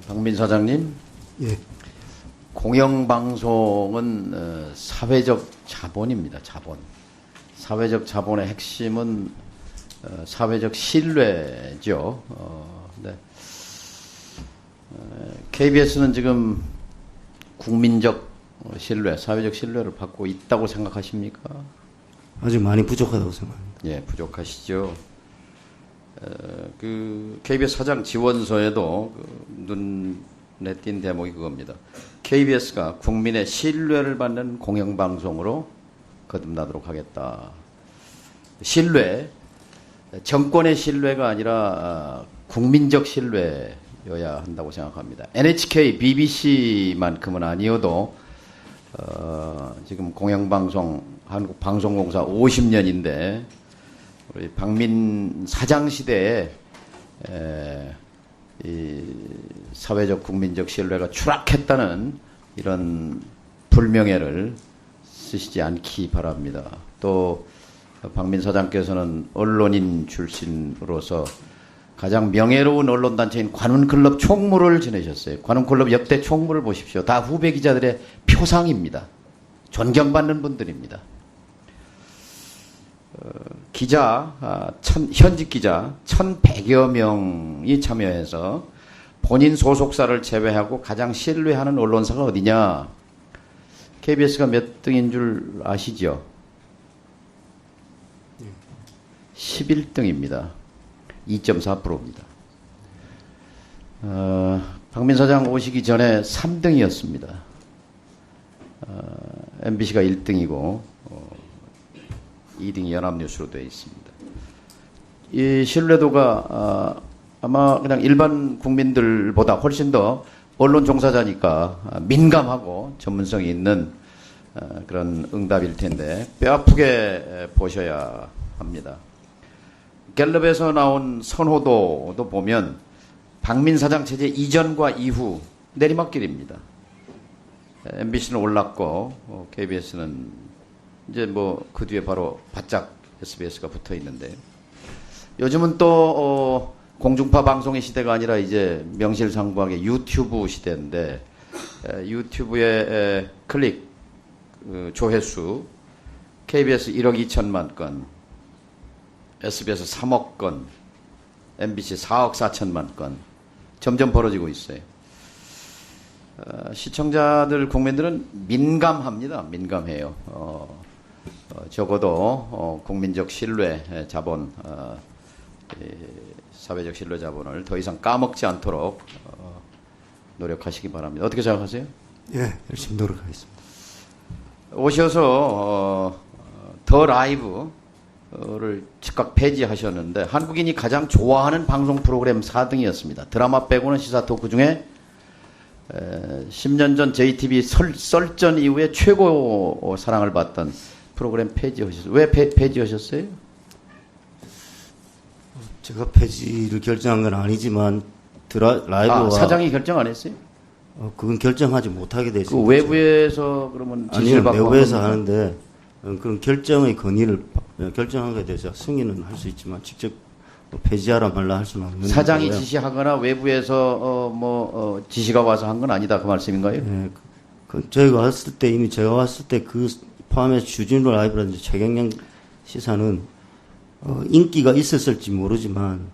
박민 사장님, 예, 공영방송은 사회적 자본입니다. 자본. 사회적 자본의 핵심은 사회적 신뢰죠. 네. KBS는 지금 국민적 신뢰, 사회적 신뢰를 받고 있다고 생각하십니까? 아직 많이 부족하다고 생각합니다. 예, 부족하시죠. KBS 사장 지원서에도 눈에 띈 대목이 그겁니다. KBS가 국민의 신뢰를 받는 공영방송으로 거듭나도록 하겠다. 신뢰, 정권의 신뢰가 아니라 국민적 신뢰여야 한다고 생각합니다. NHK, BBC만큼은 아니어도 지금 공영방송, 한국방송공사 50년인데 우리 박민 사장 시대에 이 사회적 국민적 신뢰가 추락했다는 이런 불명예를 쓰시지 않기 바랍니다. 또 박민 사장께서는 언론인 출신으로서 가장 명예로운 언론단체인 관훈클럽 총무를 지내셨어요. 관훈클럽 역대 총무를 보십시오. 다 후배 기자들의 표상입니다. 존경받는 분들입니다. 현직 기자 1,100여 명이 참여해서 본인 소속사를 제외하고 가장 신뢰하는 언론사가 어디냐? KBS가 몇 등인 줄 아시죠? 11등입니다. 2.4%입니다. 박민 사장 오시기 전에 3등이었습니다. MBC가 1등이고 2등이 연합뉴스로 되어 있습니다. 이 신뢰도가 아마 그냥 일반 국민들보다 훨씬 더 언론 종사자니까 민감하고 전문성이 있는 그런 응답일 텐데 뼈아프게 보셔야 합니다. 갤럽에서 나온 선호도도 보면 박민 사장 체제 이전과 이후 내리막길입니다. MBC는 올랐고 KBS는 이제 뭐 그 뒤에 바로 바짝 SBS가 붙어 있는데 요즘은 또 공중파 방송의 시대가 아니라 이제 명실상부하게 유튜브 시대인데 유튜브의 클릭 조회수 KBS 1억 2천만 건, SBS 3억 건, MBC 4억 4천만 건 점점 벌어지고 있어요. 시청자들, 국민들은 민감합니다. 민감해요. 적어도 국민적 신뢰 자본, 사회적 신뢰 자본을 더 이상 까먹지 않도록 노력하시기 바랍니다. 어떻게 생각하세요? 예, 열심히 노력하겠습니다. 오셔서 더 라이브를 즉각 폐지하셨는데 한국인이 가장 좋아하는 방송 프로그램 4등이었습니다. 드라마 빼고는 시사 토크 중에 10년 전 JTBC 썰전 이후에 최고 사랑을 받던 프로그램 폐지하셨어요. 왜 폐지하셨어요? 제가 폐지를 결정한 건 아니지만 라이브와 사장이 결정 안 했어요? 그건 결정하지 못하게 되죠. 그 외부에서 그러면 아니요, 지시를 받고 내부에서 하는데 그런 결정의 권위를 결정한 것에 대해서 승인은 할 수 있지만 직접 폐지하라 말라 할 수는 없는 사장이 거고요. 지시하거나 외부에서 지시가 와서 한 건 아니다 그 말씀인가요? 예, 저희가 왔을 때 이미 제가 왔을 때 그 포함해서 주진우 라이브라든지 최경영 시사는 인기가 있었을지 모르지만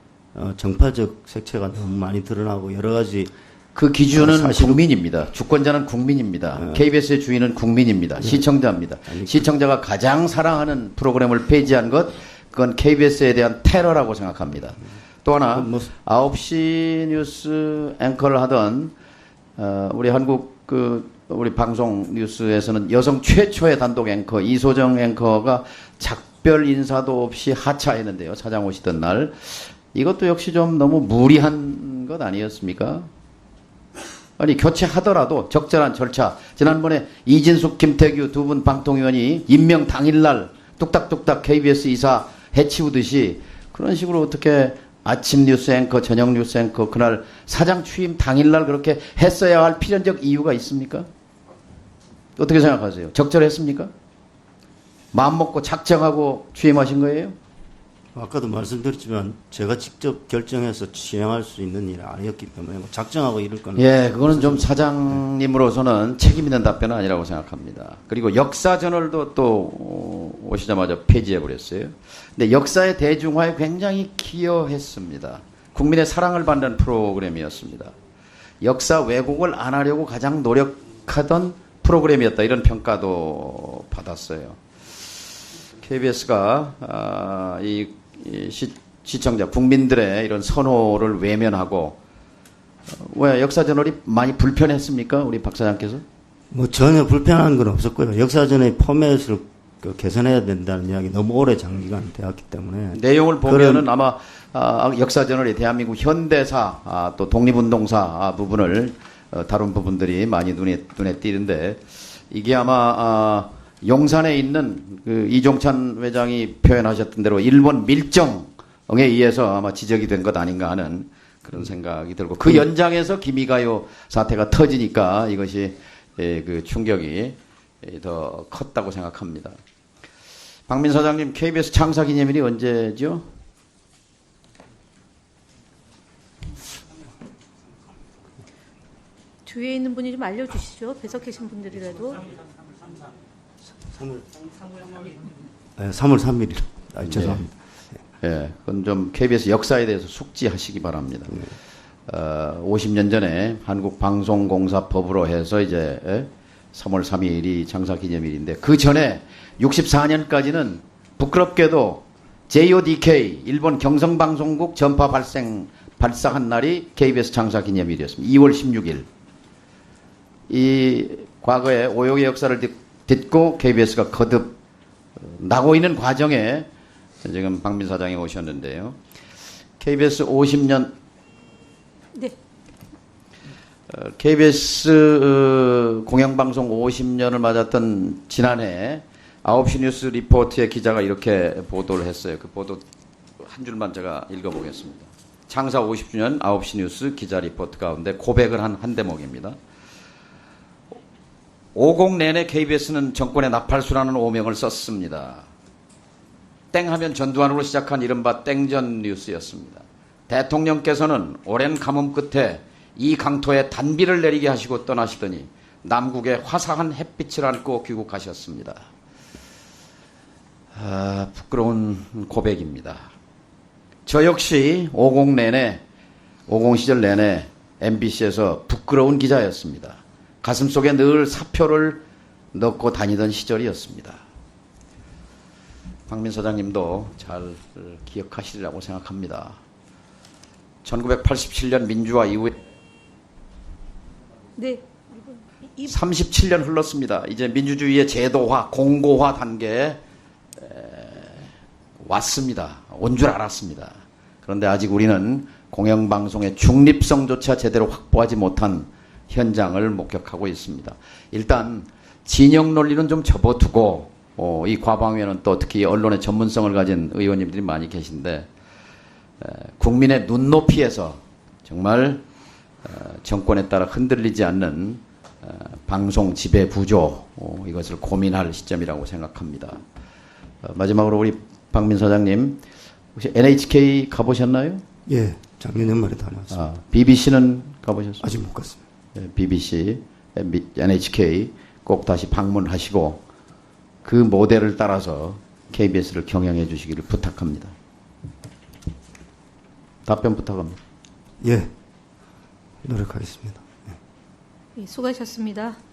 정파적 색채가 너무 많이 드러나고 여러 가지 그 기준은 국민입니다. 주권자는 국민입니다. KBS의 주인은 국민입니다. 시청자입니다. 시청자가 가장 사랑하는 프로그램을 폐지한 것, 그건 KBS에 대한 테러라고 생각합니다. 또 하나, 9시 뉴스 앵커를 하던 우리 한국 우리 방송 뉴스에서는 여성 최초의 단독 앵커 이소정 앵커가 작별 인사도 없이 하차했는데요. 사장 오시던 날. 이것도 역시 좀 너무 무리한 것 아니었습니까? 아니 교체하더라도 적절한 절차. 지난번에 이진숙, 김태규 두 분 방통위원이 임명 당일날 뚝딱뚝딱 KBS 이사 해치우듯이 그런 식으로 어떻게 아침 뉴스 앵커, 저녁 뉴스 앵커 그날 사장 취임 당일날 그렇게 했어야 할 필연적 이유가 있습니까? 어떻게 생각하세요? 적절했습니까? 마음먹고 작정하고 취임하신 거예요? 아까도 말씀드렸지만 제가 직접 결정해서 진행할 수 있는 일이 아니었기 때문에 뭐 작정하고 이럴 거는 예, 그거는 좀 사장님으로서는 책임 있는 답변은 아니라고 생각합니다. 그리고 역사저널도 또 오시자마자 폐지해버렸어요. 근데 역사의 대중화에 굉장히 기여했습니다. 국민의 사랑을 받는 프로그램이었습니다. 역사 왜곡을 안 하려고 가장 노력하던 프로그램이었다. 이런 평가도 받았어요. KBS가 시청자, 국민들의 이런 선호를 외면하고 왜 역사저널이 많이 불편했습니까? 우리 박 사장께서? 뭐 전혀 불편한 건 없었고요. 역사전의 포맷을 개선해야 된다는 이야기 너무 오래 장기간 되었기 때문에 내용을 보면은 아마 역사저널이 대한민국 현대사 또 독립운동사 부분을 다룬 부분들이 많이 눈에 띄는데 이게 아마 용산에 있는 그 이종찬 회장이 표현하셨던 대로 일본 밀정에 의해서 아마 지적이 된 것 아닌가 하는 그런 생각이 들고 그 연장에서 기미가요 사태가 터지니까 이것이 그 충격이 더 컸다고 생각합니다. 박민 사장님, KBS 창사 기념일이 언제죠? 주위에 있는 분이 좀 알려주시죠. 배석 계신 분들이라도. 3월 3일. 죄송합니다. 예, 그건 좀 KBS 역사에 대해서 숙지하시기 바랍니다. 50년 전에 한국방송공사법으로 해서 이제 3월 3일이 창사 기념일인데 그 전에 64년까지는 부끄럽게도 JODK 일본 경성방송국 전파 발사한 날이 KBS 창사 기념일이었습니다. 2월 16일. 이 과거의 오용의 역사를 듣고 KBS가 거듭 나고 있는 과정에 지금 박민 사장이 오셨는데요. KBS 50년 네. KBS 공영방송 50년을 맞았던 지난해 9시 뉴스 리포트의 기자가 이렇게 보도를 했어요. 그 보도 한 줄만 제가 읽어보겠습니다. 창사 50주년 9시 뉴스 기자 리포트 가운데 고백을 한 대목입니다. 50 내내 KBS는 정권의 나팔수라는 오명을 썼습니다. 땡하면 전두환으로 시작한 이른바 땡전 뉴스였습니다. 대통령께서는 오랜 가뭄 끝에 이 강토에 단비를 내리게 하시고 떠나시더니 남국의 화사한 햇빛을 안고 귀국하셨습니다. 부끄러운 고백입니다. 저 역시 50 시절 내내 MBC에서 부끄러운 기자였습니다. 가슴속에 늘 사표를 넣고 다니던 시절이었습니다. 박민 사장님도 잘 기억하시리라고 생각합니다. 1987년 민주화 이후에 네. 37년 흘렀습니다. 이제 민주주의의 제도화, 공고화 단계에 왔습니다. 온 줄 알았습니다. 그런데 아직 우리는 공영방송의 중립성조차 제대로 확보하지 못한 현장을 목격하고 있습니다. 일단 진영 논리는 좀 접어두고 이 과방위에는 또 특히 언론의 전문성을 가진 의원님들이 많이 계신데 국민의 눈높이에서 정말 정권에 따라 흔들리지 않는 방송 지배 구조 이것을 고민할 시점이라고 생각합니다. 마지막으로 우리 박민 사장님 혹시 NHK 가보셨나요? 예, 작년 연말에 다녀왔습니다. BBC는 가보셨어요? 아직 못 갔습니다. BBC, NHK 꼭 다시 방문하시고 그 모델을 따라서 KBS를 경영해 주시기를 부탁합니다. 답변 부탁합니다. 예, 노력하겠습니다. 예, 수고하셨습니다.